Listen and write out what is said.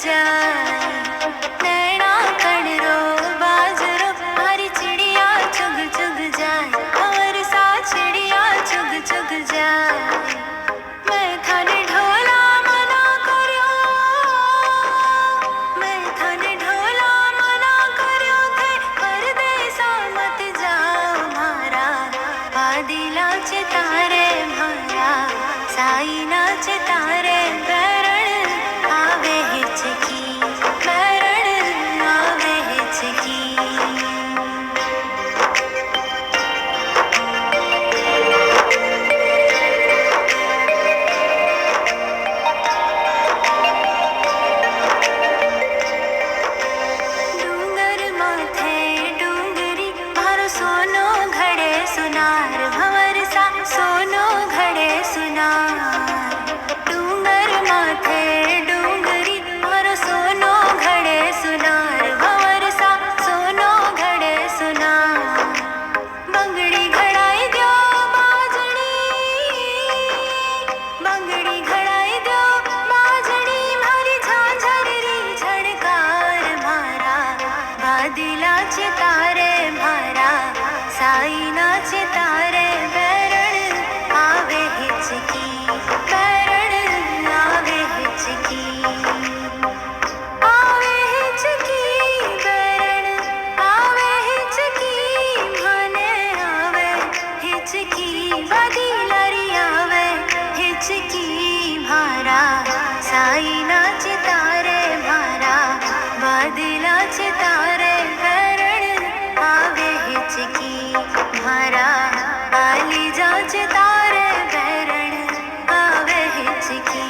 जाए। नैना कणरो बाजरो मारी चिड़िया चुग चुग जाए। और सा चिड़िया चुग चुग जाए। मैं थाने ढोला मना कर्यो, मैं थाने ढोला मना कर्यो थे परदेसा मत जाओ मारा। वादिला चे तारे मारा साई नाच तारे बैरण आवे हिचकी, बैरण आवे हिचकी। डूंगर माथे डूंगरी मारो सोनो घड़े सुनार भंवर सा सोनो घड़े सुनार। डूंगर माथे डूंगरी मारो सोनो घड़े सुनार भंवर सा सोनो घड़े सुनार। बंगड़ी घड़ाई द्यो बाजड़ी, बंगड़ी घड़ाई द्यो बाजड़ी मारी झांझररी झड़कार मारा। वादिला चे तारे मारा साई नाच तारे बैरण आवे हिचकी, बैरण आवे हिचकी। आवे हिचकी बैरण आवे हिचकी, भने आवे हिचकी वादिलारी आवे हिचकी मारा। साई नाच तारे मारा वादिला चे तारे बैरण आवे हिचकी मारा। आली जांच तारे बैरण आवे हिचकी।